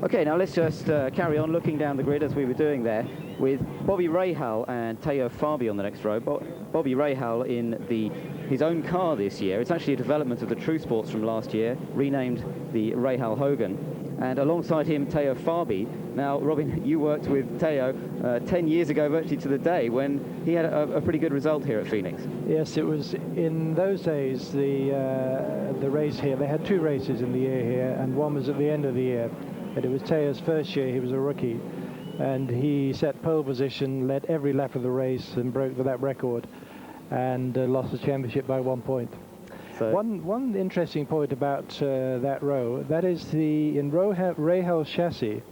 Okay, now let's just carry on looking down the grid as we were doing there with Bobby Rahal and Teo Fabi on the next row. Bobby Rahal in his own car this year. It's actually a development of the True Sports from last year, renamed the Rahal Hogan. And alongside him, Teo Fabi. Now, Robin, you worked with Teo 10 years ago, virtually to the day, when he had a pretty good result here at Phoenix. Yes, it was in those days, the race here. They had two races in the year here, and one was at the end of the year. And it was Teo's first year. He was a rookie. And he set pole position, led every lap of the race, and broke the lap record, and lost the championship by 1 point. So one interesting point about that row, that is in Rahal's chassis,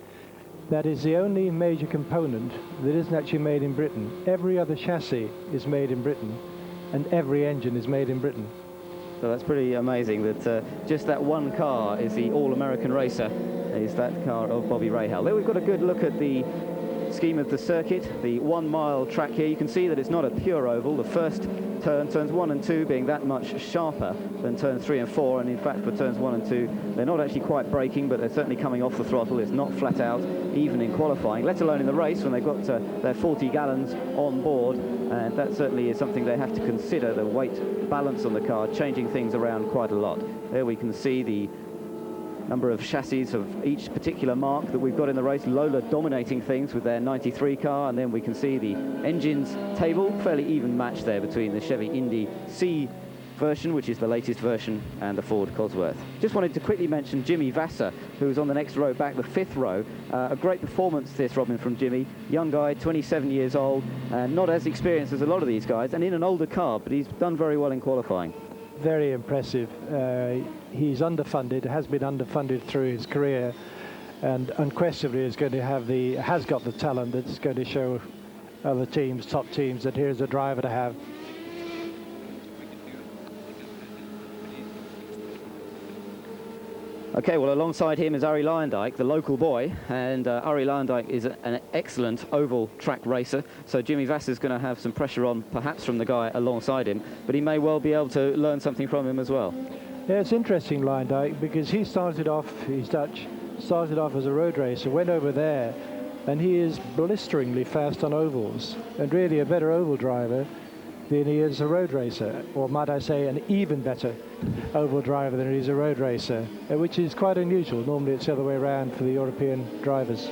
that is the only major component that isn't actually made in Britain. Every other chassis is made in Britain, and every engine is made in Britain. So that's pretty amazing that just that one car is the all-American racer, is that car of Bobby Rahal. There we've got a good look at the scheme of the circuit, the 1 mile track here. You can see that it's not a pure oval. The first turns 1 and 2 being that much sharper than turns 3 and 4, and in fact for turns 1 and 2 they're not actually quite braking, but they're certainly coming off the throttle. It's not flat out even in qualifying, let alone in the race when they've got their 40 gallons on board, and that certainly is something they have to consider, the weight balance on the car, changing things around quite a lot. There we can see the number of chassis of each particular mark that we've got in the race. Lola dominating things with their 93 car, and then we can see the engines table, fairly even match there between the Chevy Indy C version, which is the latest version, and the Ford Cosworth. Just wanted to quickly mention Jimmy Vasser, who's on the next row back, the 5th row. A great performance this, Robin, from Jimmy. Young guy, 27 years old, and not as experienced as a lot of these guys, and in an older car, but he's done very well in qualifying. Very impressive. He's underfunded, has been underfunded through his career, and unquestionably is going to has got the talent that's going to show other teams, top teams, that here's a driver to have. Okay, well, alongside him is Arie Luyendyk, the local boy, and Arie Luyendyk is an excellent oval track racer, so Jimmy Vasser's going to have some pressure on, perhaps from the guy alongside him, but he may well be able to learn something from him as well. Yeah, it's interesting, Luyendyk, because he started off, he's Dutch, started off as a road racer, went over there, and he is blisteringly fast on ovals, and really a better oval driver than he is a road racer, or might I say an even better oval driver than he is a road racer, which is quite unusual. Normally it's the other way around for the European drivers.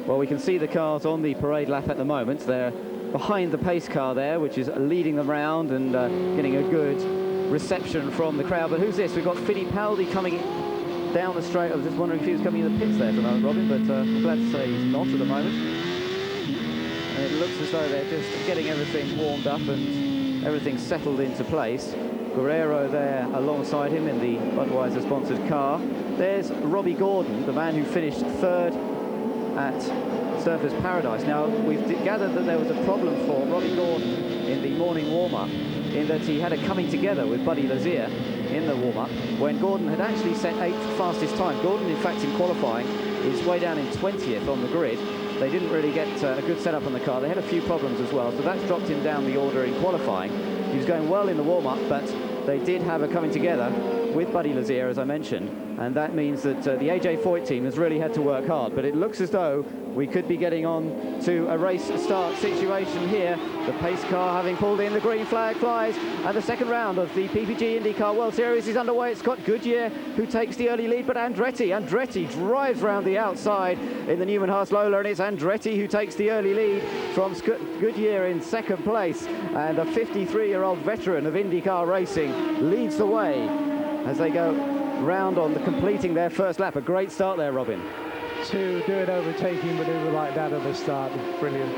Well, we can see the cars on the parade lap at the moment. They're behind the pace car there, which is leading them round and getting a good reception from the crowd. But who's this? We've got Fittipaldi coming down the straight. I was just wondering if he was coming in the pits there tonight, Robin, but I'm glad to say he's not at the moment. And it looks as though they're just getting everything warmed up and everything settled into place. Guerrero there alongside him in the Budweiser sponsored car. There's Robbie Gordon, the man who finished 3rd at Surfers Paradise. Now, we've gathered that there was a problem for Robbie Gordon in the morning warm-up, in that he had a coming together with Buddy Lazier in the warm-up, when Gordon had actually set 8th fastest time. Gordon, in fact, in qualifying, is way down in 20th on the grid. They didn't really get a good setup on the car. They had a few problems as well, so that's dropped him down the order in qualifying. He was going well in the warm-up, but they did have a coming together with Buddy Lazier, as I mentioned, and that means that the AJ Foyt team has really had to work hard. But it looks as though we could be getting on to a race start situation here. The pace car having pulled in, the green flag flies, and the second round of the PPG IndyCar World Series is underway. It's Scott Goodyear who takes the early lead, but Andretti drives round the outside in the Newman Haas Lola, and it's Andretti who takes the early lead from Scott Goodyear in 2nd place, and a 53-year-old veteran of IndyCar racing leads the way as they go round on completing their first lap. A great start there, Robin. To do an overtaking manoeuvre like that at the start, brilliant.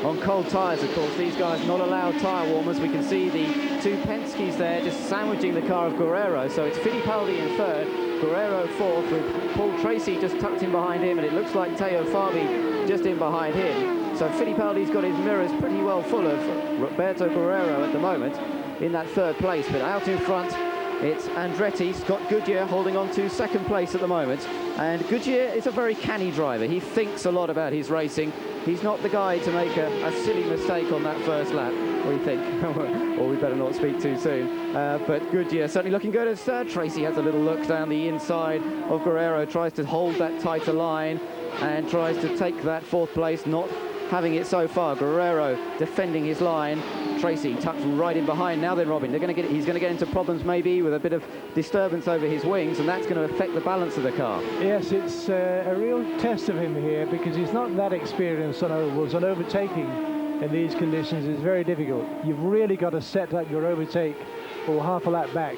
On cold tyres, of course, these guys not allowed tyre warmers. We can see the 2 Penske's there just sandwiching the car of Guerrero. So it's Fittipaldi in 3rd, Guerrero 4th, with Paul Tracy just tucked in behind him, and it looks like Teo Fabi just in behind him. So Fittipaldi's got his mirrors pretty well full of Roberto Guerrero at the moment in that 3rd place, but out in front it's Andretti. Scott Goodyear holding on to 2nd place at the moment, and Goodyear is a very canny driver. He thinks a lot about his racing, he's not the guy to make a silly mistake on that first lap, we think. Or we better not speak too soon. But Goodyear certainly looking good as Tracy has a little look down the inside of Guerrero, tries to hold that tighter line and tries to take that fourth place, not having it so far. Guerrero defending his line. Tracy tucked right in behind. Now then, Robin, he's going to get into problems maybe with a bit of disturbance over his wings, and that's going to affect the balance of the car. Yes, it's a real test of him here because he's not that experienced on ovals, and overtaking in these conditions is very difficult. You've really got to set up your overtake or half a lap back.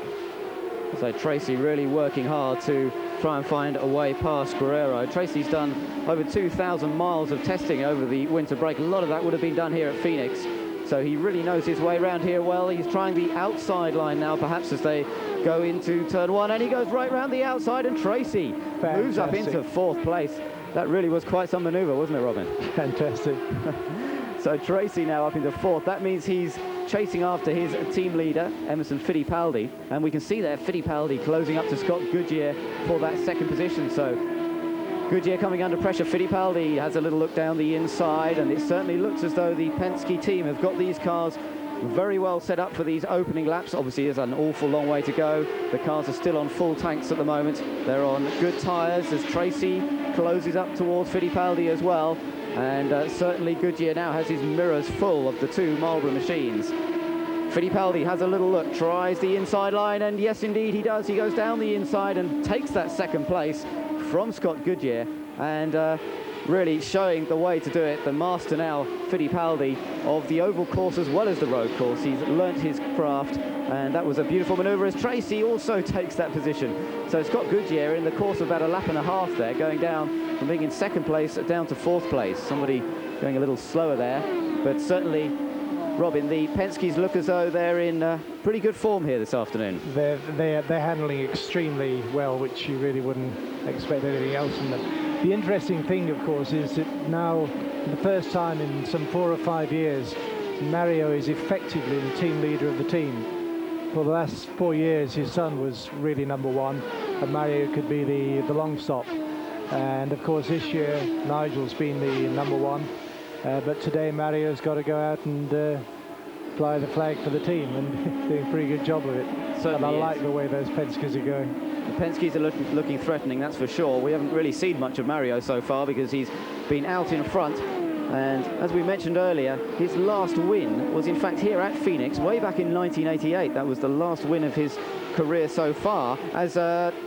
So Tracy really working hard to try and find a way past Guerrero. Tracy's done over 2,000 miles of testing over the winter break. A lot of that would have been done here at Phoenix. So he really knows his way around here well. He's trying the outside line now, perhaps, as they go into turn one. And he goes right round the outside, and Tracy moves up into fourth place. That really was quite some manoeuvre, wasn't it, Robin? Fantastic. So Tracy now up into fourth. That means he's chasing after his team leader, Emerson Fittipaldi. And we can see there Fittipaldi closing up to Scott Goodyear for that second position. So Goodyear coming under pressure. Fittipaldi has a little look down the inside, and it certainly looks as though the Penske team have got these cars very well set up for these opening laps. Obviously, there's an awful long way to go. The cars are still on full tanks at the moment. They're on good tyres as Tracy closes up towards Fittipaldi as well. And certainly Goodyear now has his mirrors full of the two Marlboro machines. Fittipaldi has a little look, tries the inside line, and yes, indeed, he does. He goes down the inside and takes that second place from Scott Goodyear, and really showing the way to do it. The master now, Fittipaldi, of the oval course as well as the road course. He's learnt his craft, and that was a beautiful manoeuvre as Tracy also takes that position. So Scott Goodyear, in the course of about a lap and a half there, going down from being in second place down to fourth place. Somebody going a little slower there, but certainly, Robin, the Penske's look as though they're in pretty good form here this afternoon. They're handling extremely well, which you really wouldn't expect anything else from them. The interesting thing, of course, is that now, for the first time in some 4 or 5 years, Mario is effectively the team leader of the team. For the last 4 years, his son was really number one, and Mario could be the long stop. And of course, this year, Nigel's been the number one. But today, Mario's got to go out and fly the flag for the team, and doing a pretty good job of it. Certainly and I is. like the way those Penskes are going. The Penske's are looking threatening, that's for sure. We haven't really seen much of Mario so far because he's been out in front. And as we mentioned earlier, his last win was in fact here at Phoenix way back in 1988. That was the last win of his career so far, as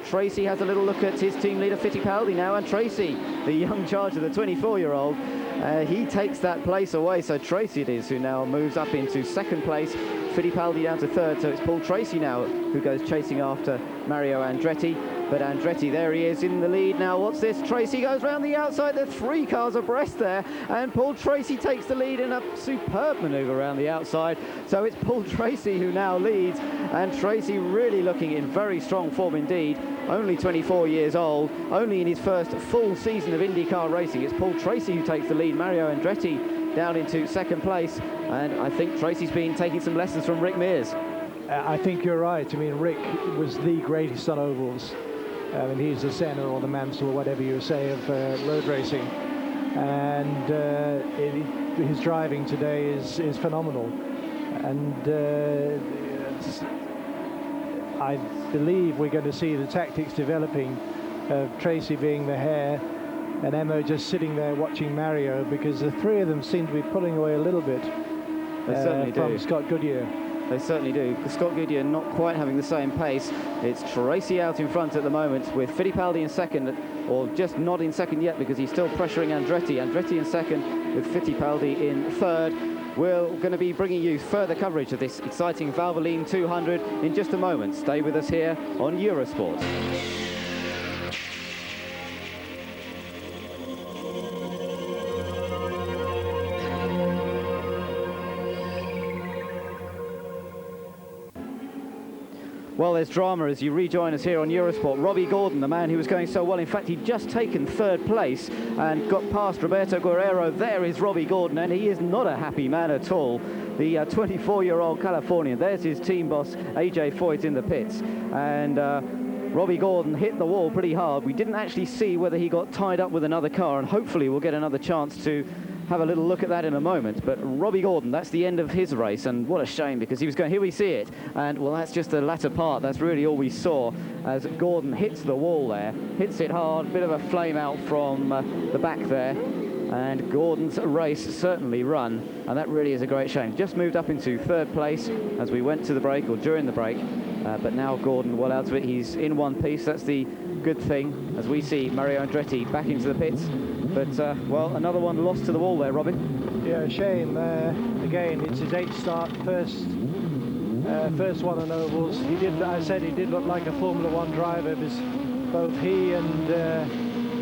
Tracy has a little look at his team leader Fittipaldi now, and Tracy, the young charger, the 24-year-old, he takes that place away. So Tracy it is who now moves up into second place, Fittipaldi down to third. So it's Paul Tracy now who goes chasing after Mario Andretti. But Andretti, there he is in the lead now. What's this? Tracy goes round the outside. There are 3 cars abreast there, and Paul Tracy takes the lead in a superb manoeuvre around the outside. So it's Paul Tracy who now leads, and Tracy really looking in very strong form indeed. Only 24 years old, only in his first full season of IndyCar racing. It's Paul Tracy who takes the lead. Mario Andretti down into second place, and I think Tracy's been taking some lessons from Rick Mears. I think you're right. I mean, Rick was the greatest on ovals. I mean, he's the Senna or the Mansell or whatever you say of road racing, and his driving today is phenomenal. And I believe we're going to see the tactics developing of Tracy being the hare and Emo just sitting there watching Mario, because the 3 of them seem to be pulling away a little bit from Scott Goodyear. They certainly do. Scott Goodyear not quite having the same pace. It's Tracy out in front at the moment, with Fittipaldi in second, or just not in second yet because he's still pressuring Andretti. Andretti in second with Fittipaldi in third. We're going to be bringing you further coverage of this exciting Valvoline 200 in just a moment. Stay with us here on Eurosport. Well, there's drama as you rejoin us here on Eurosport. Robbie Gordon, the man who was going so well. In fact, he'd just taken third place and got past Roberto Guerrero. There is Robbie Gordon, and he is not a happy man at all. The 24-year-old Californian. There's his team boss, AJ Foyt, in the pits. And Robbie Gordon hit the wall pretty hard. We didn't actually see whether he got tied up with another car, and hopefully we'll get another chance to have a little look at that in a moment. But Robbie Gordon, that's the end of his race, and what a shame, because he was going, here we see it, and well, that's just the latter part. That's really all we saw as Gordon hits the wall there, hits it hard, bit of a flame out from the back there. And Gordon's race certainly run, and that really is a great shame. Just moved up into third place as we went to the break, or during the break, but now Gordon well out of it. He's in one piece. That's the good thing, as we see Mario Andretti back into the pits. But, well, another one lost to the wall there, Robin. Yeah, shame. Again, it's his 8th start, first one on ovals. I said he did look like a Formula One driver, because both he and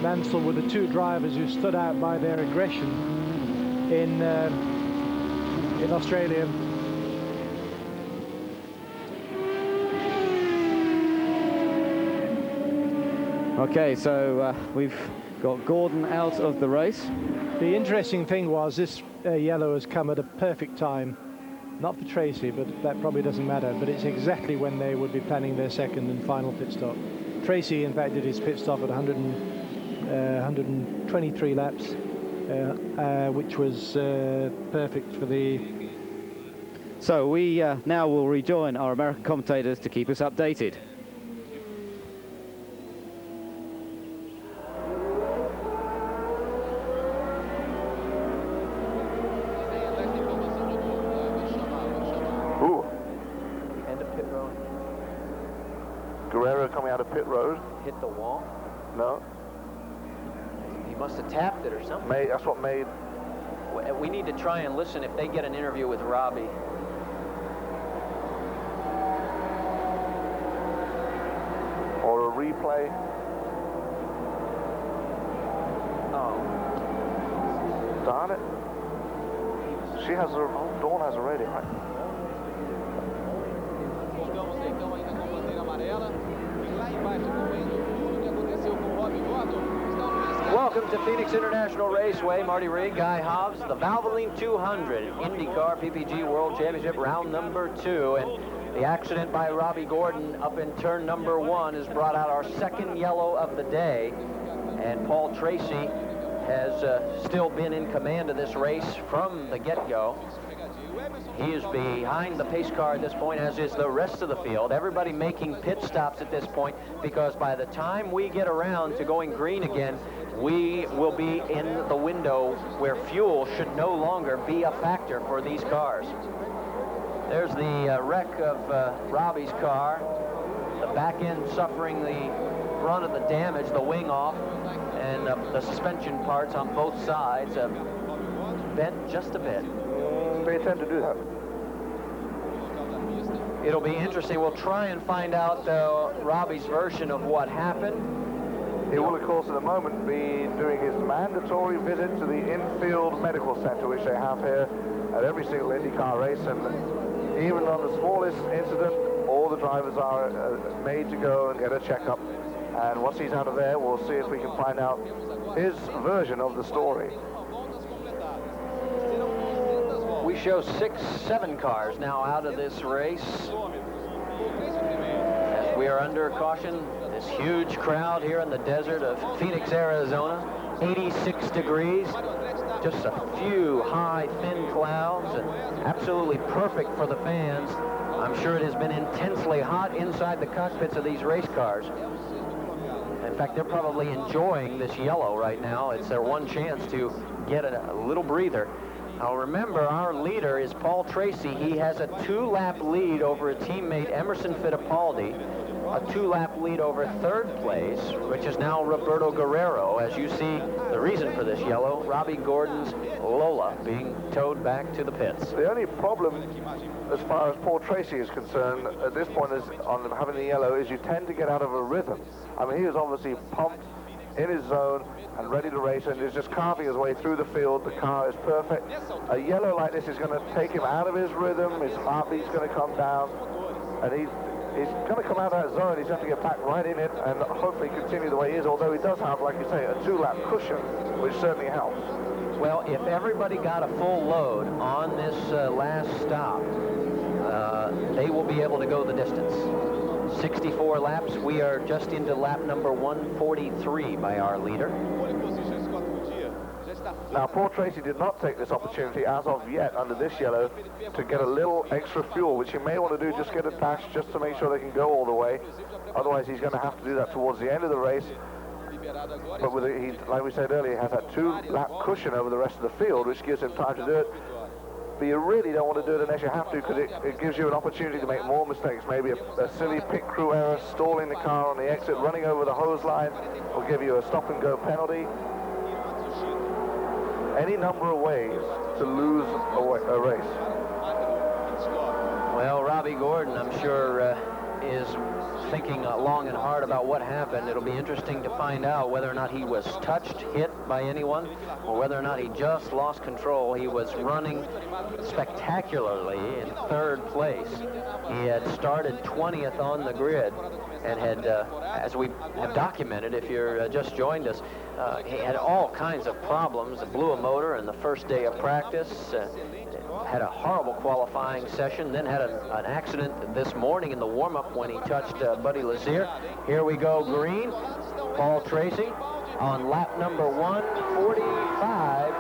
Mansell were the two drivers who stood out by their aggression in Australia. Okay, so we've got Gordon out of the race. The interesting thing was this yellow has come at a perfect time. Not for Tracy, but that probably doesn't matter. But it's exactly when they would be planning their second and final pit stop. Tracy, in fact, did his pit stop at 123 laps, which was perfect for the... So we now will rejoin our American commentators to keep us updated. Ooh. End of pit road. Guerrero coming out of pit road. Hit the wall. No. He must have tapped it or something. That's what made... We need to try and listen if they get an interview with Robbie. Or a replay. Oh. Darn it. She has a... Dawn has a radio, right? Welcome to Phoenix International Raceway. Marty Reed, Guy Hobbs, the Valvoline 200 IndyCar PPG World Championship round number 2. And the accident by Robbie Gordon up in turn number 1 has brought out our second yellow of the day. And Paul Tracy has still been in command of this race from the get-go. He is behind the pace car at this point, as is the rest of the field. Everybody making pit stops at this point, because by the time we get around to going green again, we will be in the window where fuel should no longer be a factor for these cars. There's the wreck of Robbie's car. The back end suffering the brunt of the damage, the wing off, and the suspension parts on both sides have bent just a bit. They tend to do that. It'll be interesting. We'll try and find out Robbie's version of what happened. He will, of course, at the moment be doing his mandatory visit to the infield medical center, which they have here at every single IndyCar race. And even on the smallest incident, all the drivers are made to go and get a checkup. And once he's out of there, we'll see if we can find out his version of the story. We show 6-7 cars now out of this race, as we are under caution. This huge crowd here in the desert of Phoenix, Arizona, 86 degrees, just a few high, thin clouds, and absolutely perfect for the fans. I'm sure it has been intensely hot inside the cockpits of these race cars. In fact, they're probably enjoying this yellow right now. It's their one chance to get a little breather. Now remember, our leader is Paul Tracy. He has a 2-lap lead over a teammate, Emerson Fittipaldi, a 2-lap lead over third place, which is now Roberto Guerrero. As you see, the reason for this yellow, Robbie Gordon's Lola being towed back to the pits. The only problem, as far as Paul Tracy is concerned, at this point is on having the yellow, is you tend to get out of a rhythm. I mean, he is obviously pumped in his zone and ready to race, and is just carving his way through the field. The car is perfect. A yellow like this is going to take him out of his rhythm. His heartbeat's going to come down, and he's going to come out of that zone. He's going to get back right in it and hopefully continue the way he is, although he does have, like you say, a 2-lap cushion, which certainly helps. Well, if everybody got a full load on this last stop, they will be able to go the distance. 64 laps. We are just into lap number 143 by our leader. Now, Paul Tracy did not take this opportunity as of yet under this yellow to get a little extra fuel, which he may want to do, just get a dash just to make sure they can go all the way. Otherwise, he's going to have to do that towards the end of the race. But with he, like we said earlier, he has that 2-lap cushion over the rest of the field, which gives him time to do it. But you really don't want to do it unless you have to, because it gives you an opportunity to make more mistakes. Maybe a silly pit crew error, stalling the car on the exit, running over the hose line, will give you a stop-and-go penalty. Any number of ways to lose a race. Well, Robbie Gordon, I'm sure, is thinking long and hard about what happened. It'll be interesting to find out whether or not he was touched, hit by anyone, or whether or not he just lost control. He was running spectacularly in 3rd place. He had started 20th on the grid and had, as we have documented, if you're just joined us, he had all kinds of problems. Blew a motor in the first day of practice. Had a horrible qualifying session, then had an accident this morning in the warm-up when he touched Buddy Lazier. Here we go, green. Paul Tracy on lap number 145.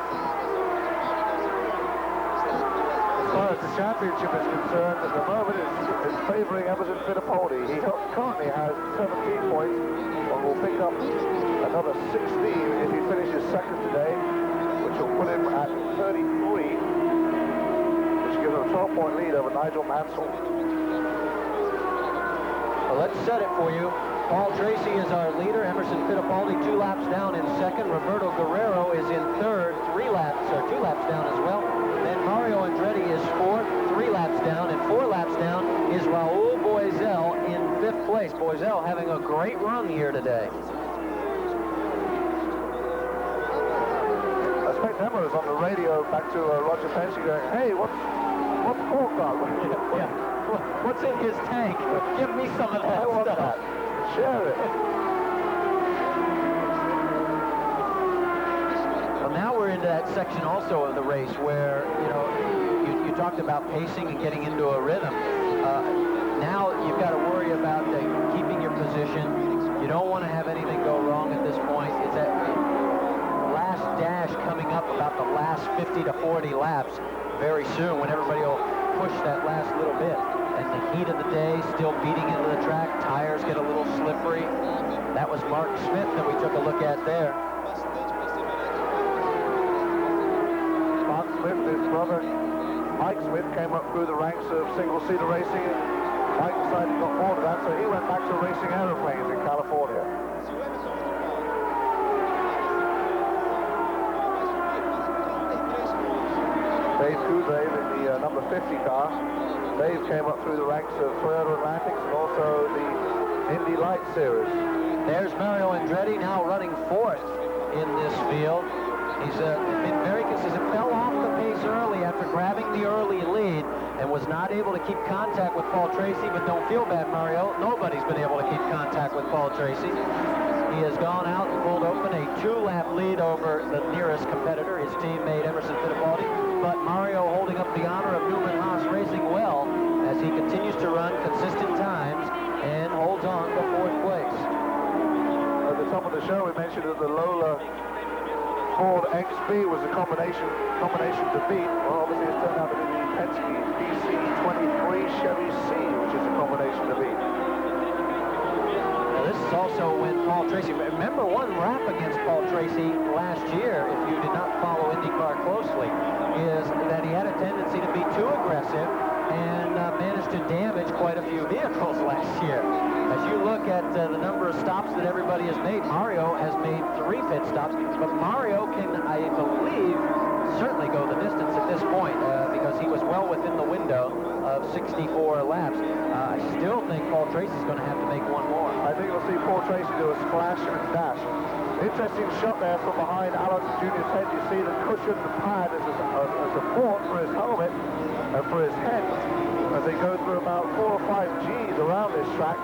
As far as the championship is concerned, at the moment it's favoring Emerson Fittipaldi. He currently has 17 points and will pick up another 16 if he finishes second today, which will put him at 33. Give him a 12-point lead over Nigel Mansell. Well, let's set it for you. Paul Tracy is our leader. Emerson Fittipaldi 2 laps down in second. Roberto Guerrero is in third, 2 laps down as well. Then Mario Andretti is fourth, 3 laps down, and 4 laps down is Raul Boisel in 5th place. Boisel having a great run here today. I expect Emma is on the radio back to Roger Penske going, hey, what's Paul got? What's in his tank? Give me some of that stuff. That. Share it. Well, now we're into that section also of the race where, you know, you talked about pacing and getting into a rhythm. Now you've got to worry about keeping your position. You don't want to have anything go wrong at this point. It's that last dash coming up about the last 50 to 40 laps very soon when everybody will push that last little bit. And the heat of the day still beating into the track. Tires get a little slippery. That was Mark Smith that we took a look at there. Mark Smith, his brother Mike Smith, came up through the ranks of single-seater racing. Mike decided not more to that, so he went back to racing aeroplanes in California. Dave Kuzave in the number 50 car. Dave came up through the ranks of Toyota Atlantics and also the Indy Light Series. There's Mario Andretti now running 4th in this field. He's been very consistent. Fell off the pace early after grabbing the early lead and was not able to keep contact with Paul Tracy, but don't feel bad, Mario. Nobody's been able to keep contact with Paul Tracy. He has gone out and pulled open a 2-lap lead over the nearest competitor, his teammate Emerson Fittipaldi. But Mario holding up the honor of Newman Haas Racing well as he continues to run consistent times and holds on to 4th place. At the top of the show, we mentioned that the Lola Ford XB was a combination to beat. Well, obviously it's turned out to be the Penske DC-23 Chevy C, which is a combination to beat. This is also when Paul Tracy, remember one rap against Paul Tracy last year, if you did not follow IndyCar closely, is that he had a tendency to be too aggressive and managed to damage quite a few vehicles last year. As you look at the number of stops that everybody has made, Mario has made 3 pit stops, but Mario can, I believe, certainly go the distance at this point because he was well within the window of 64 laps. I still think Paul Tracy's going to have to make one more. I think we'll see Paul Tracy do a splash and dash. Interesting shot there from behind Alex Jr.'s head. You see the cushion, the pad as a support for his helmet and for his head. As they go through about 4 or 5 Gs around this track,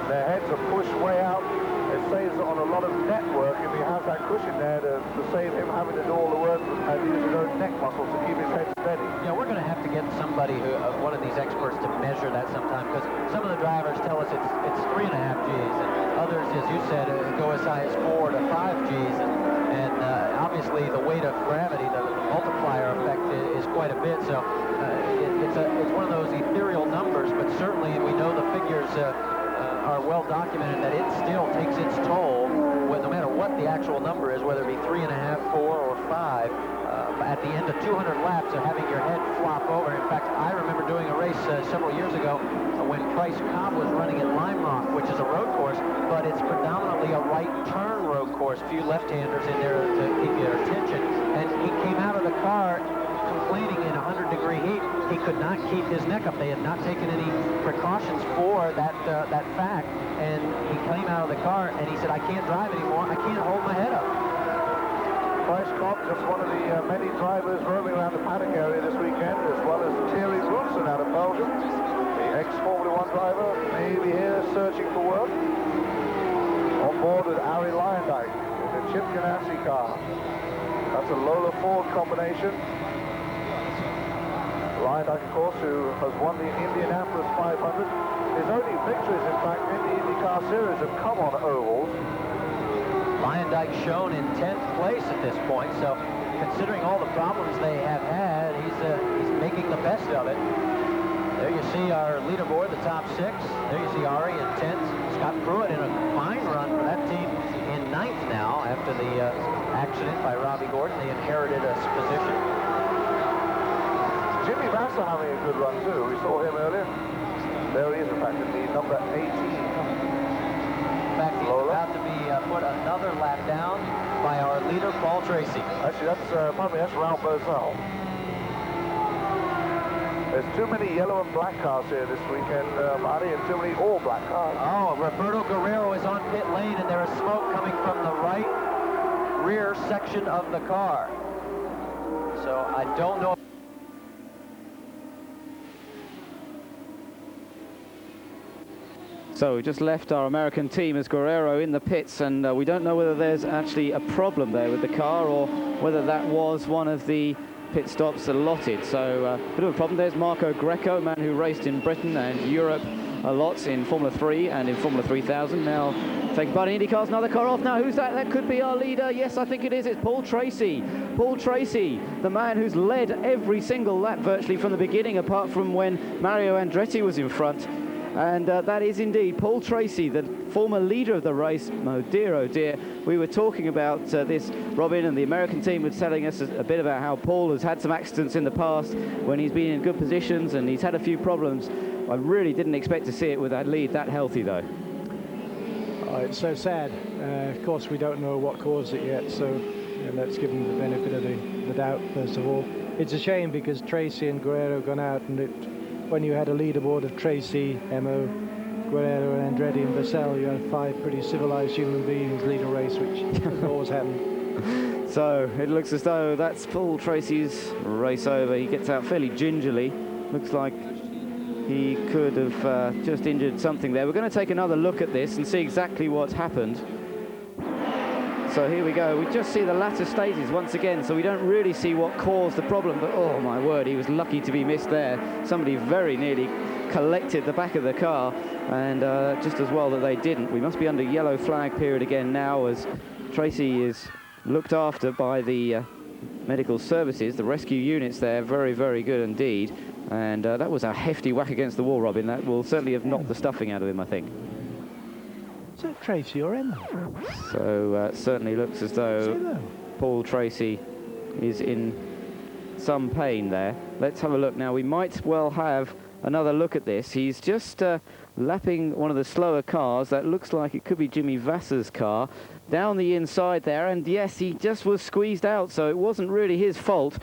their heads are pushed way out. It saves on a lot of net work if he has that cushion there to save him having to do all the work and use his own neck muscles to keep his head steady. Yeah, we're going to have to get somebody, one of these experts, to measure that sometime, because some of the drivers tell us it's 3.5 Gs, and others, as you said, go as high as 4 to 5 Gs, and obviously obviously the weight of gravity, the multiplier effect is quite a bit. So it's one of those ethereal numbers, but certainly we know the figures are well documented that it still takes its toll, no matter what the actual number is, whether it be 3.5, 4, or 5. At the end of 200 laps of having your head flop over. In fact, I remember doing a race several years ago when Price Cobb was running at Lime Rock, which is a road course, but it's predominantly a right turn road course. Few left-handers in there to keep your attention. And he came out of the car complaining in 100-degree heat. He could not keep his neck up. They had not taken any precautions for that fact. And he came out of the car and he said, I can't drive anymore. I can't hold my head up. Price Cobb, just one of the many drivers roaming around the paddock area this weekend, as well as Thierry Roulsen out of Belgium. The ex-Formula 1 driver may be here searching for work. On board with Arie Luyendyk in the Chip Ganassi car. That's a Lola Ford combination. Luyendyk, of course, who has won the Indianapolis 500. His only victories, in fact, in the IndyCar Series have come on ovals. Luyendyk shown in 10th place at this point, so considering all the problems they have had, he's making the best of it. There you see our leaderboard, the top 6. There you see Arie in 10th. Scott Pruitt in a fine run for that team in 9th now after the accident by Robbie Gordon. They inherited a position. Jimmy Vasser having a good run too. We saw him earlier. There he is, in fact, in the number 18. In fact, he's about to be put another lap down by our leader, Paul Tracy. Actually, that's Ralph Bozell. There's too many yellow and black cars here this weekend, Marty, and too many all black cars. Oh, Roberto Guerrero is on pit lane, and there is smoke coming from the right rear section of the car. So I don't know. So we just left our American team as Guerrero in the pits, and we don't know whether there's actually a problem there with the car or whether that was one of the pit stops allotted. So a bit of a problem. There's Marco Greco, a man who raced in Britain and Europe a lot in Formula 3 and in Formula 3000. Now taking part in IndyCars, another car off. Now who's that? That could be our leader. Yes, I think it is. It's Paul Tracy. Paul Tracy, the man who's led every single lap virtually from the beginning, apart from when Mario Andretti was in front. And that is indeed Paul Tracy, the former leader of the race. Oh dear, we were talking about this, Robin, and the American team was telling us a bit about how Paul has had some accidents in the past when he's been in good positions and he's had a few problems. I really didn't expect to see it with that lead that healthy, though. Oh, it's so sad. Of course, we don't know what caused it yet, so let's give him the benefit of the doubt, first of all. It's a shame because Tracy and Guerrero gone out, and when you had a leaderboard of Tracy, Emo, Guerrero, and Andretti and Vassell, you had 5 pretty civilized human beings lead a race, which doesn't always happen. So it looks as though that's Paul Tracy's race over. He gets out fairly gingerly. Looks like he could have just injured something there. We're going to take another look at this and see exactly what's happened. So here we go. We just see the latter stages once again, so we don't really see what caused the problem, but oh my word, he was lucky to be missed there. Somebody very nearly collected the back of the car, and just as well that they didn't. We must be under yellow flag period again now, as Tracy is looked after by the medical services, the rescue units there. Very, very good indeed. And that was a hefty whack against the wall, Robin. That will certainly have knocked the stuffing out of him, I think. Is that Tracy or Emma? So certainly looks as though Paul Tracy is in some pain there. Let's have a look now. We might well have another look at this. He's just lapping one of the slower cars. That looks like it could be Jimmy Vasser's car down the inside there, and yes, he just was squeezed out, so it wasn't really his fault.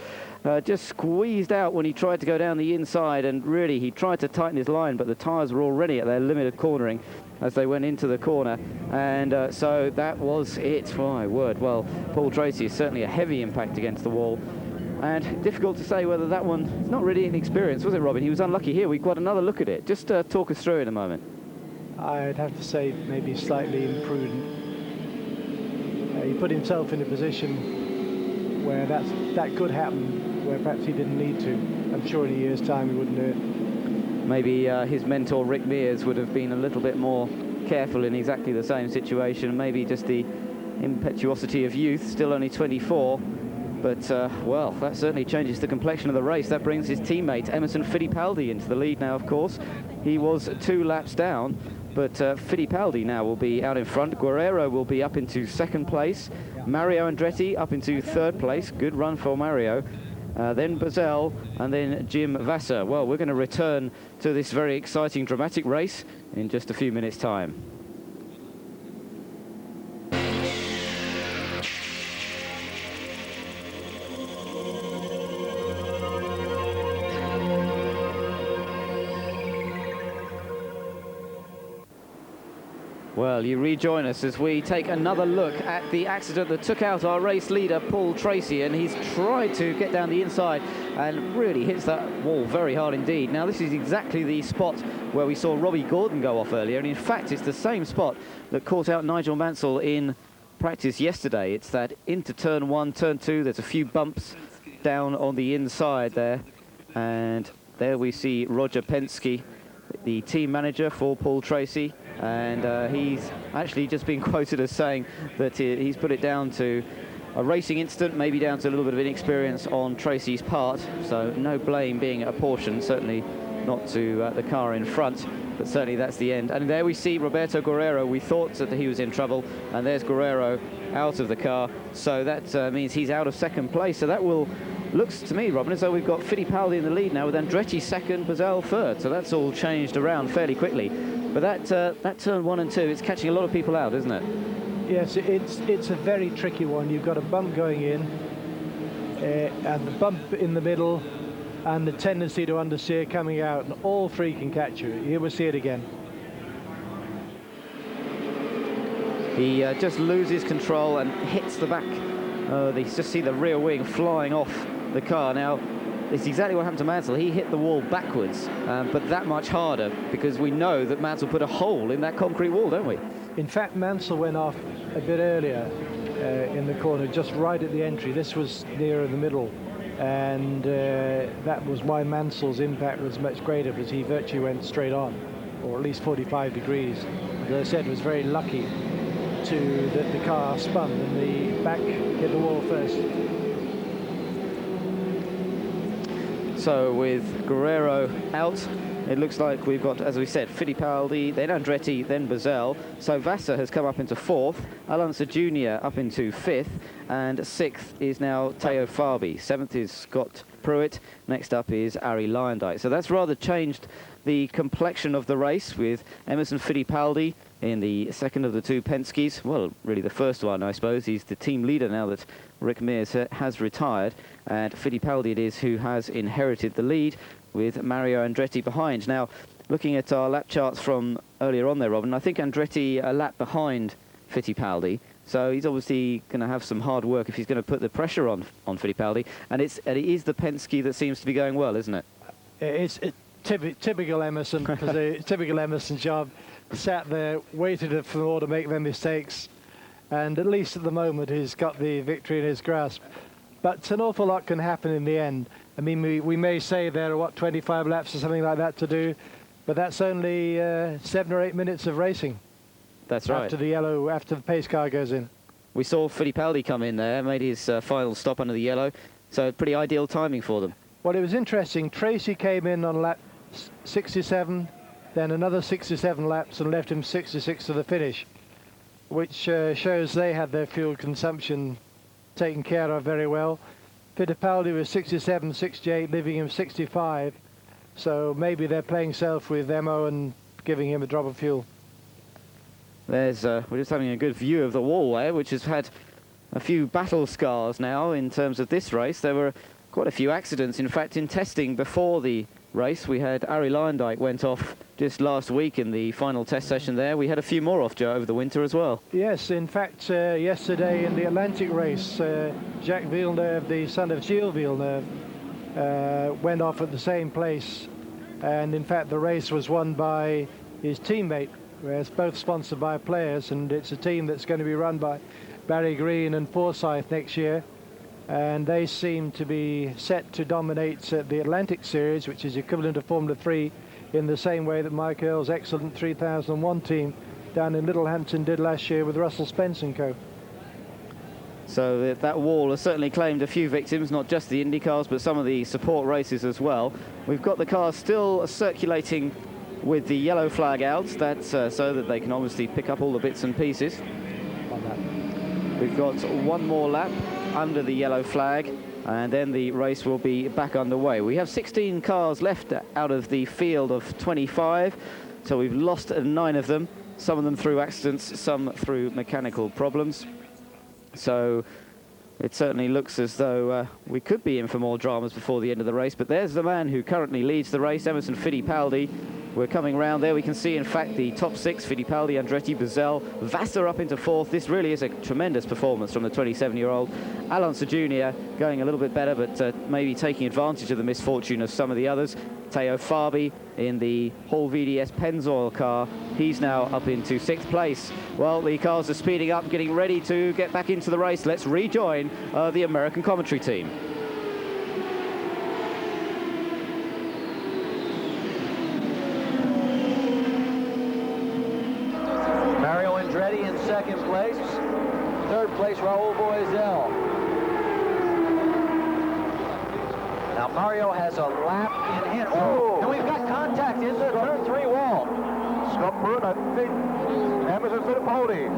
Just squeezed out when he tried to go down the inside, and really he tried to tighten his line, but the tyres were already at their limited cornering as they went into the corner, and so that was it. My word. Well, Paul Tracy is certainly a heavy impact against the wall, and difficult to say whether that one, it's not really an experience, was it, Robin? He was unlucky here. We've got another look at it. Just talk us through in a moment. I'd have to say maybe slightly imprudent. He put himself in a position where that could happen, where perhaps he didn't need to. I'm sure in a year's time he wouldn't do it. Maybe his mentor Rick Mears would have been a little bit more careful in exactly the same situation. Maybe just the impetuosity of youth, still only 24. But, well, that certainly changes the complexion of the race. That brings his teammate, Emerson Fittipaldi, into the lead now, of course. He was 2 laps down, but Fittipaldi now will be out in front. Guerrero will be up into 2nd place. Mario Andretti up into 3rd place. Good run for Mario. Then Bazell, and then Jim Vasser. Well, we're going to return to this very exciting, dramatic race in just a few minutes' time. Well, you rejoin us as we take another look at the accident that took out our race leader, Paul Tracy, and he's tried to get down the inside and really hits that wall very hard indeed. Now, this is exactly the spot where we saw Robbie Gordon go off earlier, and in fact, it's the same spot that caught out Nigel Mansell in practice yesterday. It's that into turn 1, turn 2, there's a few bumps down on the inside there, and there we see Roger Penske, the team manager for Paul Tracy, and he's actually just been quoted as saying that he's put it down to a racing incident, maybe down to a little bit of inexperience on Tracy's part, so no blame being apportioned, certainly not to the car in front, but certainly that's the end. And there we see Roberto Guerrero. We thought that he was in trouble, and there's Guerrero out of the car, so that means he's out of 2nd place. So that will, looks to me, Robin, as though we've got Fittipaldi in the lead now with Andretti 2nd, Bazell 3rd, so that's all changed around fairly quickly. But that turn 1 and 2, it's catching a lot of people out, isn't it? Yes, it's a very tricky one. You've got a bump going in, and the bump in the middle, and the tendency to understeer coming out, and all 3 can catch you. Here we'll see it again. He just loses control and hits the back. They just see the rear wing flying off the car. Now, it's exactly what happened to Mansell. He hit the wall backwards, but that much harder, because we know that Mansell put a hole in that concrete wall, don't we? In fact, Mansell went off a bit earlier in the corner, just right at the entry. This was nearer the middle, and that was why Mansell's impact was much greater, because he virtually went straight on, or at least 45 degrees. As I said, was very lucky that the car spun and the back hit the wall first. So with Guerrero out, it looks like we've got, as we said, Fittipaldi, then Andretti, then Bazell. So Vasser has come up into 4th, Alonso Jr. up into 5th, and 6th is now Teo Fabi. 7th is Scott Pruitt. Next up is Arie Luyendyk. So that's rather changed the complexion of the race, with Emerson Fittipaldi in the 2nd of the 2 Penskes. Well, really the first one, I suppose. He's the team leader now that Rick Mears has retired, and Fittipaldi it is who has inherited the lead, with Mario Andretti behind. Now, looking at our lap charts from earlier on there, Robin, I think Andretti a lap behind Fittipaldi, so he's obviously going to have some hard work if he's going to put the pressure on Fittipaldi, and it is the Penske that seems to be going well, isn't it? It's typical Emerson, because the typical Emerson job, sat there, waited for them all to make their mistakes, and at least at the moment he's got the victory in his grasp. But an awful lot can happen in the end. I mean, we may say there are, 25 laps or something like that to do, but that's only 7 or 8 minutes of racing. That's right. After the pace car goes in. We saw Fittipaldi come in there, made his final stop under the yellow, so pretty ideal timing for them. Well, it was interesting. Tracy came in on lap 67, then another 67 laps, and left him 66 to the finish, which shows they had their fuel consumption taken care of very well. Fittipaldi was 67, 68, leaving him 65. So maybe they're playing self with Emo and giving him a drop of fuel. We're just having a good view of the wall there, which has had a few battle scars now in terms of this race. There were quite a few accidents. In fact, in testing before the race, we had Arie Luyendyk went off just last week in the final test session there. We had a few more off, Joe, over the winter as well. Yes, in fact, yesterday in the Atlantic race, Jacques Villeneuve, the son of Gilles Villeneuve, went off at the same place, and in fact the race was won by his teammate, whereas both sponsored by players, and it's a team that's going to be run by Barry Green and Forsyth next year, and they seem to be set to dominate the Atlantic Series, which is equivalent to Formula 3, in the same way that Mike Earle's excellent 3001 team down in Littlehampton did last year with Russell Spence and co. So that wall has certainly claimed a few victims, not just the Indy cars, but some of the support races as well. We've got the cars still circulating with the yellow flag out. That's so that they can obviously pick up all the bits and pieces. We've got one more lap under the yellow flag, and then the race will be back underway. We have 16 cars left out of the field of 25, so we've lost 9 of them, some of them through accidents, some through mechanical problems. So it certainly looks as though we could be in for more dramas before the end of the race. But there's the man who currently leads the race, Emerson Fittipaldi. We're coming round there. We can see, in fact, the top 6, Fittipaldi, Andretti, Buzel, Vassar up into 4th. This really is a tremendous performance from the 27-year-old. Alonso Jr. going a little bit better, but maybe taking advantage of the misfortune of some of the others. Teo Fabi in the Hall VDS Pennzoil car. He's now up into 6th place. Well, the cars are speeding up, getting ready to get back into the race. Let's rejoin the American commentary team. Mario Andretti in 2nd place. 3rd place, Raul Boesel. Now Mario has a lap in hand. Oh, and we've got contact into the turn 3 wall. Scott Pruitt, I think. Emerson Fittipaldi.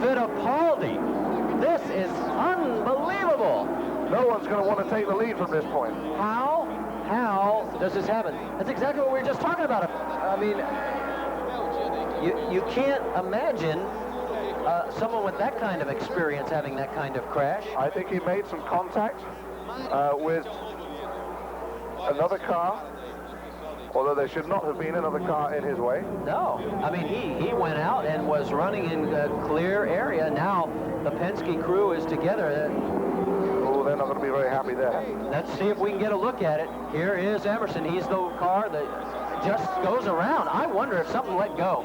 Fittipaldi. This is unbelievable. No one's going to want to take the lead from this point. How does this happen? That's exactly what we were just talking about. I mean, you can't imagine someone with that kind of experience having that kind of crash. I think he made some contact with another car, although there should not have been another car in his way. No, I mean, he went out and was running in a clear area. Now the Penske crew is together. Oh, they're not going to be very happy there. Let's see if we can get a look at it. Here is Emerson. He's the car that just goes around. I wonder if something let go.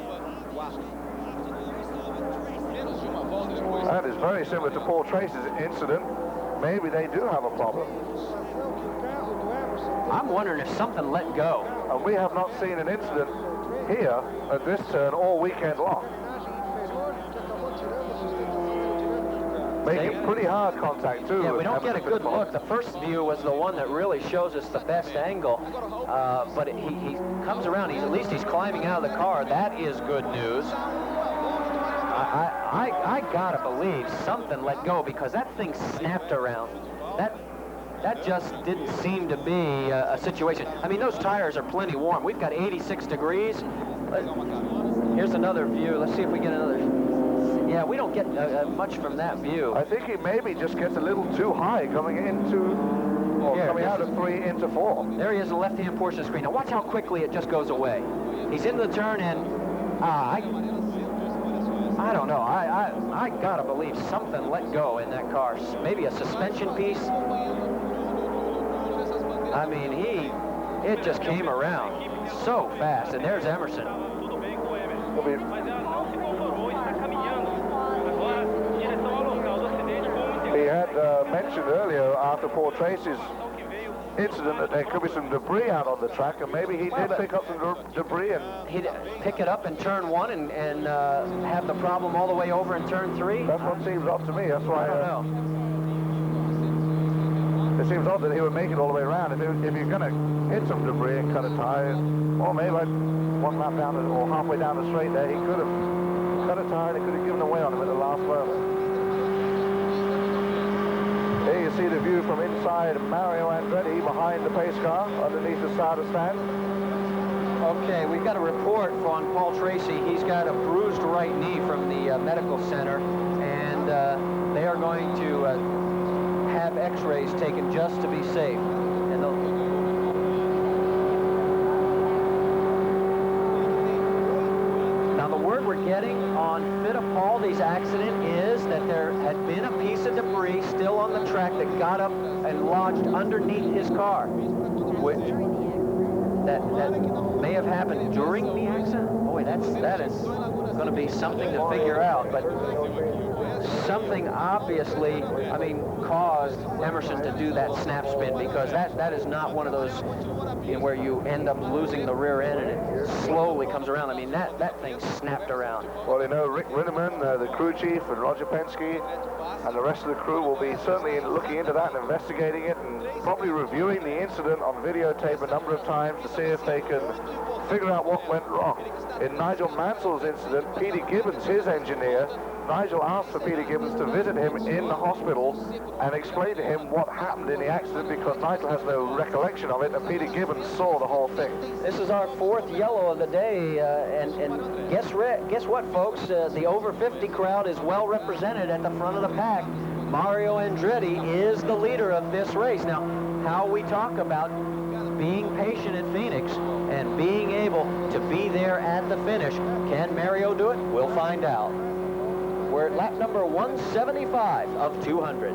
That is very similar to Paul Tracy's incident. Maybe they do have a problem. I'm wondering if something let go. And we have not seen an incident here at this turn all weekend long. Making pretty hard contact too. Yeah, we don't get a good look. The first view was the one that really shows us the best angle. But he comes around. At least he's climbing out of the car. That is good news. I gotta believe something let go, because that thing snapped around. That just didn't seem to be a situation. I mean, those tires are plenty warm. We've got 86 degrees. Here's another view. Let's see if we get another. Yeah, we don't get much from that view. I think he maybe just gets a little too high coming into, or coming out of 3 into 4. There he is in the left-hand portion of the screen. Now watch how quickly it just goes away. He's into the turn, and I don't know. I gotta believe something let go in that car. Maybe a suspension piece. I mean, it just came around so fast. And there's Emerson. He had mentioned earlier after Paul Tracy's incident that there could be some debris out on the track, and maybe he did pick up some debris. And he'd pick it up in turn 1 and have the problem all the way over in turn 3? That's what seems odd to me. That's why I don't know. It seems odd that he would make it all the way around. If you're going to hit some debris and cut a tire, or maybe like 1 lap down or halfway down the straight there, he could have cut a tire and he could have given away on him at the last moment. Here you see the view from inside Mario Andretti behind the pace car underneath the starter stand. Okay, we've got a report on Paul Tracy. He's got a bruised right knee from the medical center, and they are going to have x-rays taken just to be safe. And now the word we're getting on Fittipaldi's accident is that there had been a piece of debris still on the track that got up and lodged underneath his car, which that may have happened during the accident. Boy, that is going to be something to figure out, but something obviously, I mean, caused Emerson to do that snap spin, because that is not one of those, you know, where you end up losing the rear end and it slowly comes around. I mean, that thing snapped around. Well, you know, Rick Rinneman, the crew chief, and Roger Penske, and the rest of the crew will be certainly looking into that and investigating it, and probably reviewing the incident on videotape a number of times to see if they can figure out what went wrong. In Nigel Mansell's incident, Peter Gibbons, his engineer, Nigel asked for Peter Gibbons to visit him in the hospital and explain to him what happened in the accident, because Nigel has no recollection of it, and Peter Gibbons saw the whole thing. This is our fourth yellow of the day, and guess what, folks? The over 50 crowd is well represented at the front of the pack. Mario Andretti is the leader of this race. Now, how we talk about being patient at Phoenix and being able to be there at the finish. Can Mario do it? We'll find out. We're at lap number 175 of 200.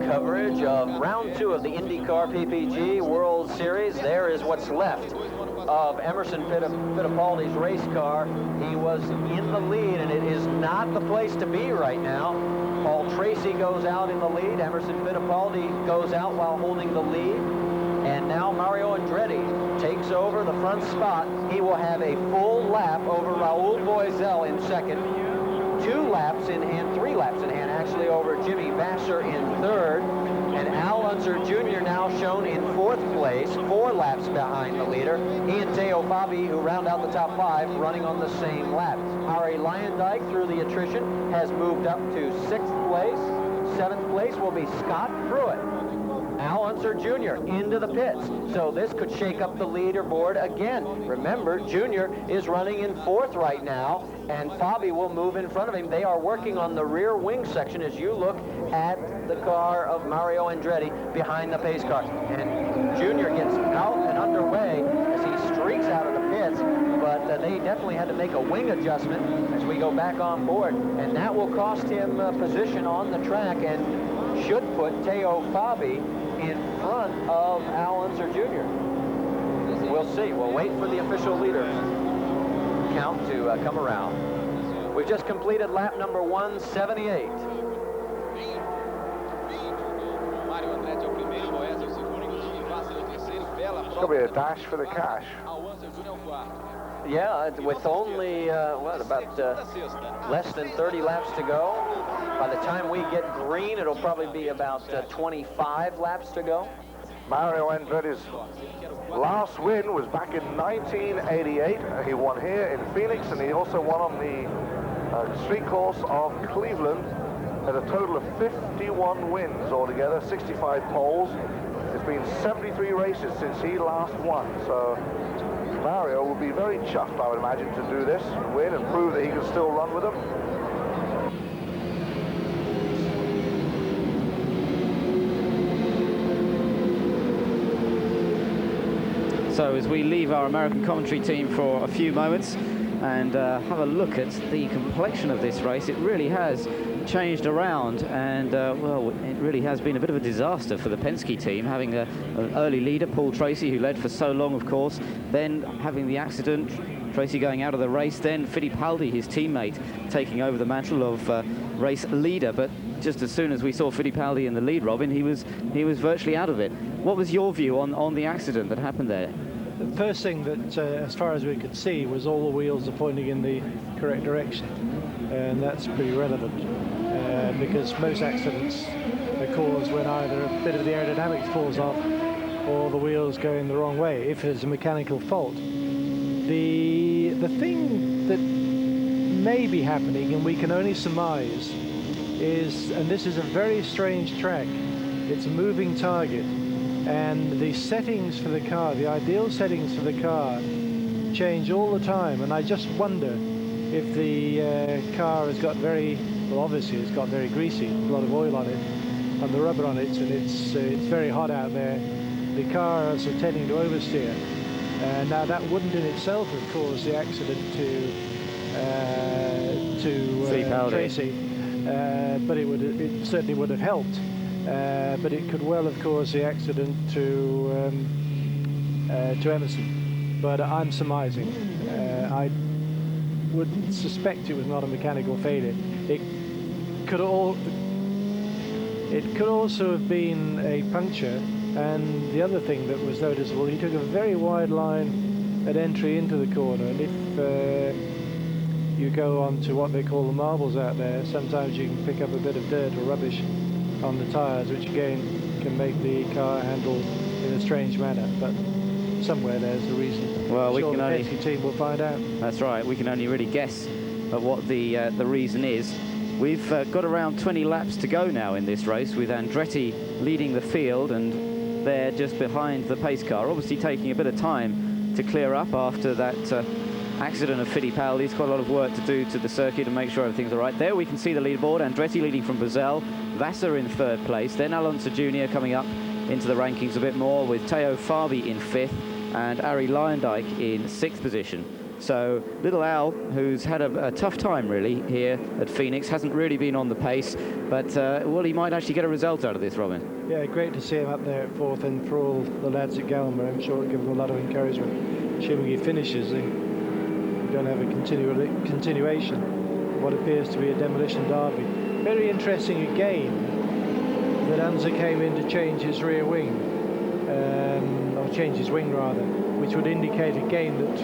Coverage of round 2 of the IndyCar PPG World Series. There is what's left of Emerson Fittipaldi's race car. He was in the lead, and it is not the place to be right now. Paul Tracy goes out in the lead. Emerson Fittipaldi goes out while holding the lead. And now Mario Andretti takes over the front spot. He will have a full lap over Raul Boesel in second. 2 laps in hand, 3 laps in hand, actually, over Jimmy Vasser in third. And Al Unser Jr. now shown in 4th place, 4 laps behind the leader. He and Teo Fabi, who round out the top 5, running on the same lap. Ari Lyondike, through the attrition, has moved up to 6th place. 7th place will be Scott Pruitt. Al Unser Jr. into the pits. So this could shake up the leaderboard again. Remember, Jr. is running in 4th right now, and Fabi will move in front of him. They are working on the rear wing section as you look at the car of Mario Andretti behind the pace car. And Jr. gets out and underway as he streaks out of the pits, but they definitely had to make a wing adjustment as we go back on board. And that will cost him position on the track and should put Teo Fabi in front of Al Unser Jr. We'll see. We'll wait for the official leader count to come around. We've just completed lap number 178. It's going to be a dash for the cash. Yeah, with only, about less than 30 laps to go. By the time we get green, it'll probably be about 25 laps to go. Mario Andretti's last win was back in 1988. He won here in Phoenix, and he also won on the street course of Cleveland. Had a total of 51 wins altogether, 65 poles. It's been 73 races since he last won, so Mario will be very chuffed, I would imagine, to do this and win and prove that he can still run with them. So as we leave our American commentary team for a few moments and have a look at the complexion of this race, it really has changed around, and well, it really has been a bit of a disaster for the Penske team, having an early leader, Paul Tracy, who led for so long, of course, then having the accident, Tracy going out of the race, then Fittipaldi, his teammate, taking over the mantle of race leader. But just as soon as we saw Fittipaldi in the lead, Robin, he was virtually out of it. What was your view on the accident that happened there? The first thing that, as far as we could see, was all the wheels are pointing in the correct direction, and that's pretty relevant because most accidents are caused when either a bit of the aerodynamics falls off or the wheels go in the wrong way, if there's a mechanical fault. The thing that may be happening, and we can only surmise, is, and this is a very strange track, it's a moving target, and the settings for the car, the ideal settings for the car, change all the time, and I just wonder if the car has got very, well, obviously it's got very greasy, a lot of oil on it, and the rubber on it, and it's very hot out there, the cars are tending to oversteer. Now that wouldn't in itself have caused the accident to Tracy, but it certainly would have helped. But it could well have caused the accident to Emerson. But I'm surmising. I would suspect it was not a mechanical failure. It could also have been a puncture. And the other thing that was noticeable, he took a very wide line at entry into the corner. And if you go on to what they call the marbles out there, sometimes you can pick up a bit of dirt or rubbish on the tyres, which again can make the car handle in a strange manner. But somewhere there's a reason. Well, the Penske team will find out. That's right. We can only really guess at what the reason is. We've got around 20 laps to go now in this race, with Andretti leading the field, and they're just behind the pace car, obviously taking a bit of time to clear up after that accident of Fittipaldi's. Quite a lot of work to do to the circuit to make sure everything's all right. There we can see the leaderboard. Andretti leading from Brazil, Vassar in third place, then Alonso Jr. coming up into the rankings a bit more, with Teo Fabi in fifth and Arie Luyendyk in sixth position. So little Al, who's had a tough time really here at Phoenix, hasn't really been on the pace, but well, he might actually get a result out of this, Robin. Yeah, great to see him up there at fourth, and for all the lads at Galmer, I'm sure it'll give them a lot of encouragement. Assuming he finishes, they're going to have a continuation of what appears to be a demolition derby. Very interesting again that Anza came in to change his rear wing, or change his wing rather, which would indicate again that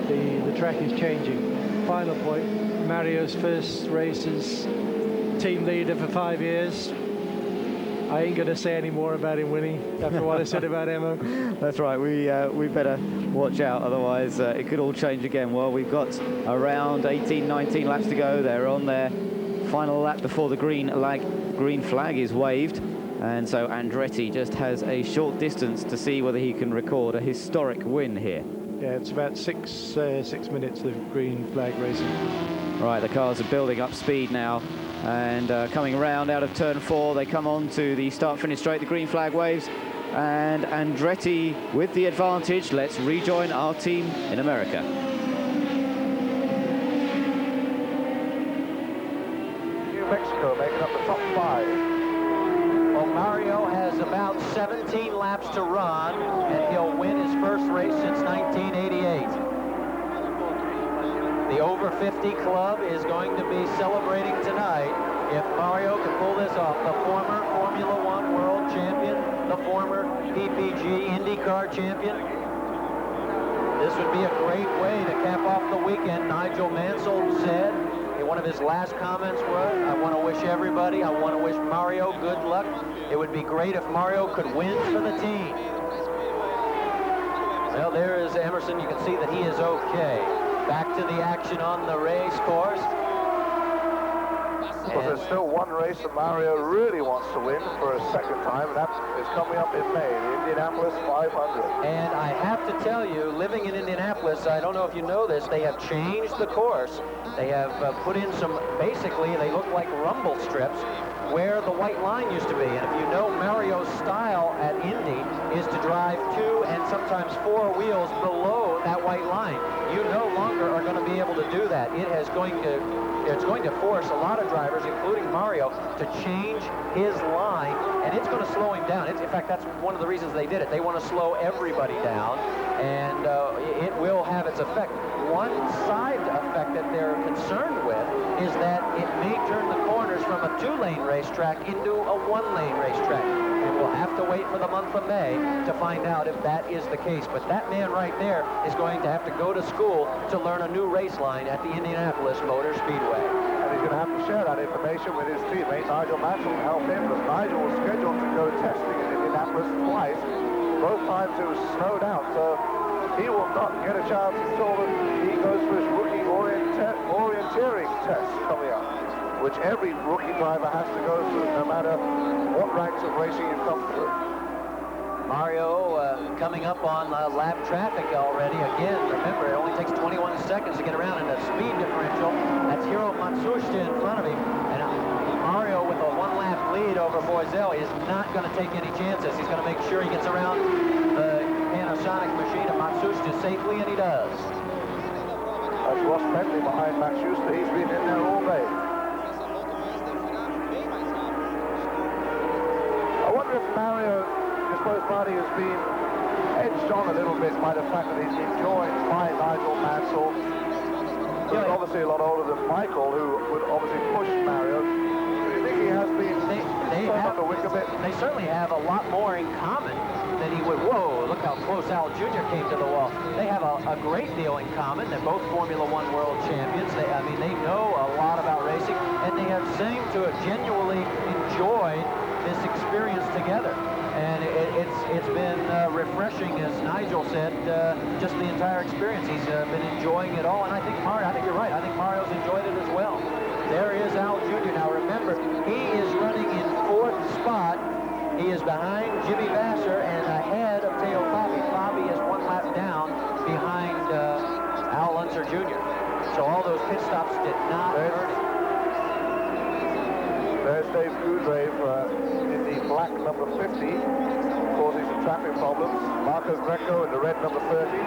the track is changing. Final point, Mario's first race as team leader for 5 years. I ain't going to say any more about him winning after what I said about Emo. That's right, we better watch out, otherwise it could all change again. Well, we've got around 18, 19 laps to go. They're on their final lap before the green flag is waved. And so Andretti just has a short distance to see whether he can record a historic win here. Yeah, it's about six minutes of green flag racing. Right, the cars are building up speed now, and coming around out of turn 4, they come on to the start-finish straight. The green flag waves, and Andretti with the advantage. Let's rejoin our team in America. New Mexico making up the top 5. Well, Mario has about 17 laps to run, and he'll win his first race since 1988. The over 50 club is going to be celebrating tonight if Mario can pull this off. The former Formula One world champion, the former PPG IndyCar champion. This would be a great way to cap off the weekend. Nigel Mansell said, one of his last comments was, I want to wish everybody, I want to wish Mario good luck. It would be great if Mario could win for the team. Well, there is Emerson. You can see that he is okay. Back to the action on the race course. But there's still one race that Mario really wants to win for a second time, and that is coming up in May, the Indianapolis 500. And I have to tell you, living in Indianapolis, I don't know if you know this, they have changed the course. They have put in some, basically, they look like rumble strips where the white line used to be. And if you know Mario's style at Indy is to drive 2 and sometimes 4 wheels below that white line. You no longer are going to be able to do that. It's going to force a lot of drivers, including Mario, to change his line, and it's going to slow him down. In fact, that's one of the reasons they did it. They want to slow everybody down, and it will have its effect. One side effect that they're concerned with is that it may turn the corners from a 2-lane racetrack into a 1-lane racetrack. And we'll have to wait for the month of May to find out if that is the case. But that man right there is going to have to go to school to learn a new race line at the Indianapolis Motor Speedway. And he's going to have to share that information with his teammate Nigel Mansell to help him, because Nigel was scheduled to go testing in Indianapolis twice. Both times it was snowed out, so he will not get a chance until he goes for his rookie orienteering test coming up, which every rookie driver has to go through, no matter what ranks of racing you come through. Mario coming up on lap traffic already. Again, remember, it only takes 21 seconds to get around in a speed differential. That's Hiro Matsushita in front of him. And Mario, with a one-lap lead over Boisel, is not going to take any chances. He's going to make sure he gets around the Panasonic machine of Matsushita safely, and he does. That's Ross Bentley behind Max Schuster. He's been in there all day. I wonder if Mario, I suppose Marty has been edged on a little bit by the fact that he's enjoying by Nigel Mansell. He's obviously a lot older than Michael, who would obviously push Mario. Do you think he has been on the wick a bit? They certainly have a lot more in common than he would. Whoa, look how close Al Jr. came to the wall. They have a great deal in common. They're both Formula One world champions. They know a lot about racing, and they have seemed to have genuinely enjoyed this experience together. And it's been refreshing, as Nigel said, just the entire experience. He's been enjoying it all, and I think you're right. I think Mario's enjoyed it as well. There is Al Jr. Now remember, he is running in 4th spot. He is behind Jimmy Vasser and ahead of Teo Fabi. Fabi is 1 lap down behind Al Unser Jr. So all those pit stops did not hurt him. There's Dave Goodrave in the black number 50, causing some traffic problems. Marco Greco in the red number 30.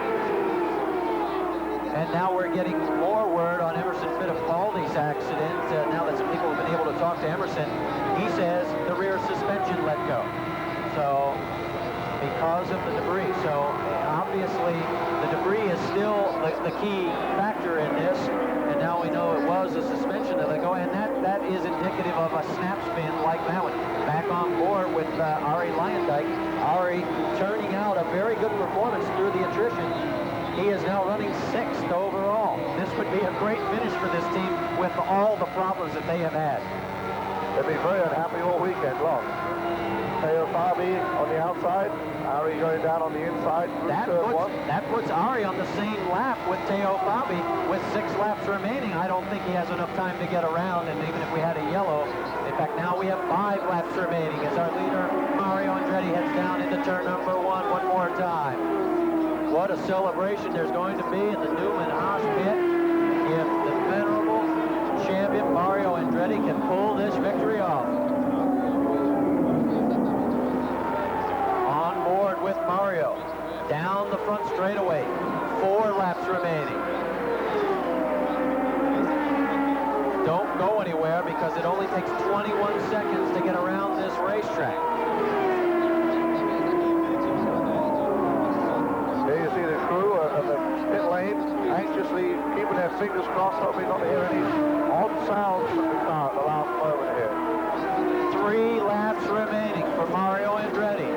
And now we're getting more word on Emerson Fittipaldi's accident. Now that some people have been able to talk to Emerson, he says the rear suspension let go. So, because of the debris. So, obviously, the debris is still the key factor in this. And now we know it was a suspension that let go. And that is indicative of a snap spin like that one. Back on board with Arie Luyendyk. Arie turning out a very good performance through the attrition. He is now running 6th overall. This would be a great finish for this team with all the problems that they have had. They'll be very unhappy all weekend long. Teo Fabi on the outside, Arie going down on the inside. That puts Arie on the same lap with Teo Fabi with 6 laps remaining. I don't think he has enough time to get around, and even if we had a yellow, in fact, now we have 5 laps remaining as our leader, Mario Andretti, heads down into turn number 1 one more time. What a celebration there's going to be in the Newman Haas pit if the venerable champion Mario Andretti can pull this victory off. On board with Mario, down the front straightaway, 4 laps remaining. Don't go anywhere because it only takes 21 seconds to get around this racetrack. There you see the crew of the pit lane anxiously keeping their fingers crossed, hoping not to hear any odd sounds from the car at the last moment here. 3 laps remaining for Mario Andretti.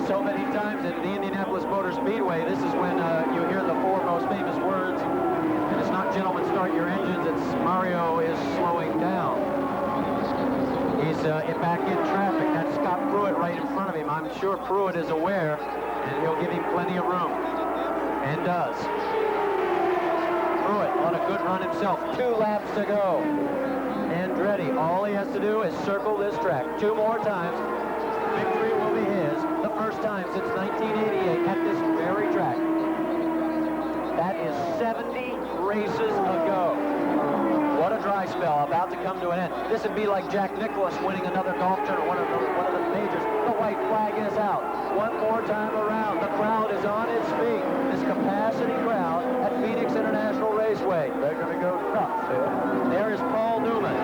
So many times at the Indianapolis Motor Speedway, this is when you hear the 4 most famous words. And it's not "gentlemen, start your engines," it's Mario is slowing down. He's back in traffic. That's Scott Pruitt right in front of him. I'm sure Pruitt is aware, and he'll give him plenty of room. And does. Pruitt on a good run himself. 2 laps to go. Andretti, all he has to do is circle this track 2 more times. Victory will be his. The first time since 1988 at this very track. That is 70 races ago. What a dry spell about to come to an end. This would be like Jack Nicklaus winning another golf tournament, one of the majors. The white flag is out. One more time around. The crowd is on its feet. This capacity crowd at Phoenix International Raceway. They're going to go nuts here. There is Paul Newman,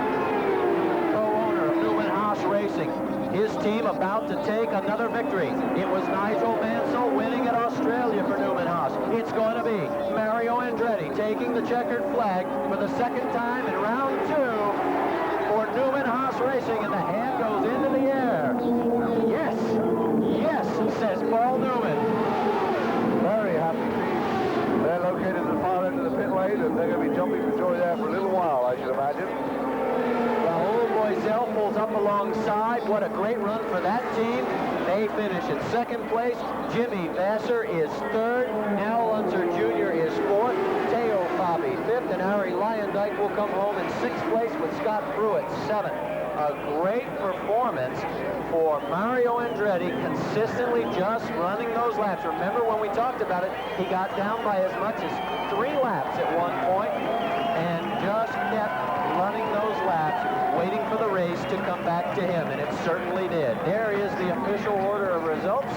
co-owner of Newman Haas Racing. His team about to take another victory. It was Nigel Mansell winning at Australia for Newman Haas. It's going to be Mario Andretti taking the checkered flag for the 2nd time in round 2 for Newman Haas Racing, and the hand goes into the air. Yes, yes, says Paul Newman. Very happy team. They're located at the far end of the pit lane, and they're going to be jumping for joy there for a little while, I should imagine. Raul Boisel pulls up alongside. What a great run for that team. They finish in 2nd place. Jimmy Vasser is 3rd. Al Unser Jr. is 4th. Teo Fabi 5th. And Arie Luyendyk will come home in 6th place with Scott Pruitt 7th. a great performance for Mario Andretti, consistently just running those laps. Remember when we talked about it, he got down by as much as 3 laps at one point and just kept running those laps, waiting for the race to come back to him, and it certainly did. There is the official order of results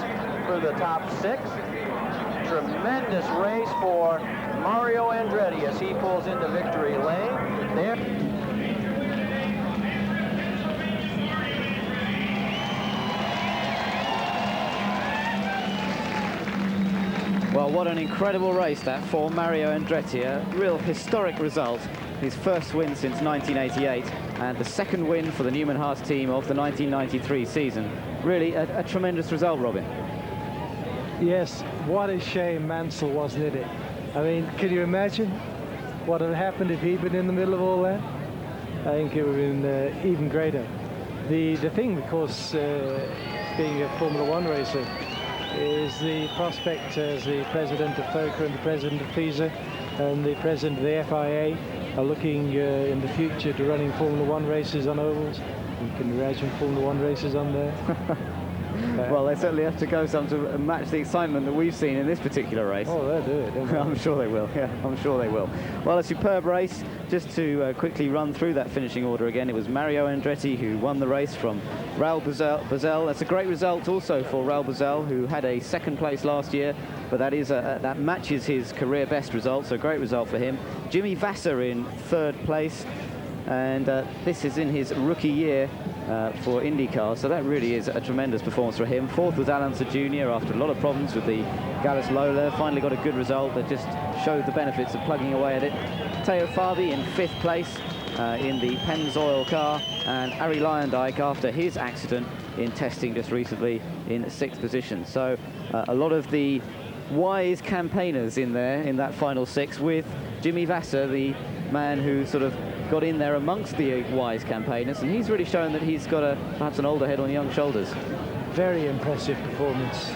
for the top 6. Tremendous race for Mario Andretti as he pulls into victory lane. There. Well, what an incredible race that for Mario Andretti. A real historic result. His first win since 1988 and the second win for the Newman Haas team of the 1993 season. Really a tremendous result, Robin. Yes, what a shame Mansell wasn't in it. I mean, can you imagine what had happened if he'd been in the middle of all that? I think it would have been even greater. The thing, of course, being a Formula One racer, is the prospect as the president of FOCA and the president of FISA and the president of the FIA are looking in the future to running Formula One races on ovals. You can imagine Formula One races on there. Well, they certainly have to go some to match the excitement that we've seen in this particular race. Oh, they'll do it, don't they? I'm sure they will, yeah, I'm sure they will. Well, a superb race. Just to quickly run through that finishing order again, it was Mario Andretti who won the race from Raul Boesel. That's a great result also for Raul Boesel, who had a second place last year, but that matches his career best result, so great result for him. Jimmy Vasser in third place, and this is in his rookie year for IndyCar, so that really is a tremendous performance for him. Fourth was Alonso Jr. after a lot of problems with the Gallus Lola. Finally got a good result that just showed the benefits of plugging away at it. Teo Fabi in fifth place in the Pennzoil car, and Arie Luyendyk after his accident in testing just recently in sixth position. So a lot of the wise campaigners in there in that final 6, with Jimmy Vasser, the man who sort of got in there amongst the wise campaigners, and he's really shown that he's got perhaps an older head on young shoulders. Very impressive performance.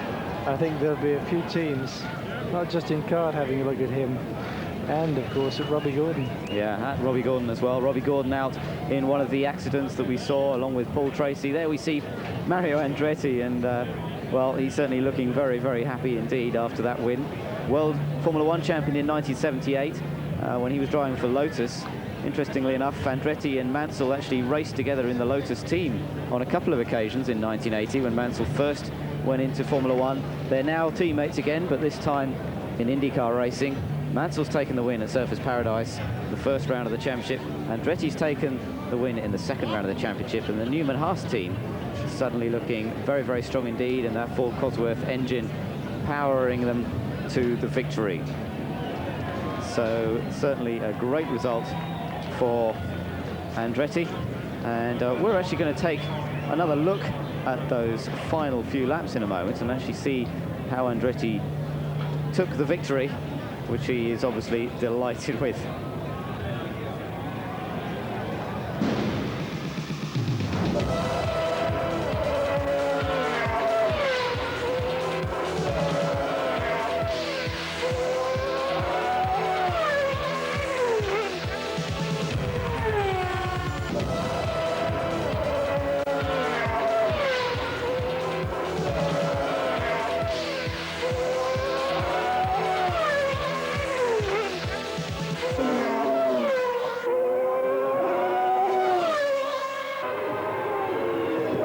I think there'll be a few teams, not just in kart, having a look at him, and of course at Robbie Gordon. Yeah, at Robbie Gordon as well. Robbie Gordon out in one of the accidents that we saw along with Paul Tracy. There we see Mario Andretti, and well, he's certainly looking very, very happy indeed after that win. World Formula One champion in 1978 when he was driving for Lotus. Interestingly enough, Andretti and Mansell actually raced together in the Lotus team on a couple of occasions in 1980 when Mansell first went into Formula One. They're now teammates again, but this time in IndyCar racing. Mansell's taken the win at Surfers Paradise, the first round of the championship. Andretti's taken the win in the second round of the championship, and the Newman Haas team is suddenly looking very, very strong indeed, and that Ford Cosworth engine powering them to the victory. So certainly a great result for Andretti, and we're actually going to take another look at those final few laps in a moment and actually see how Andretti took the victory, which he is obviously delighted with.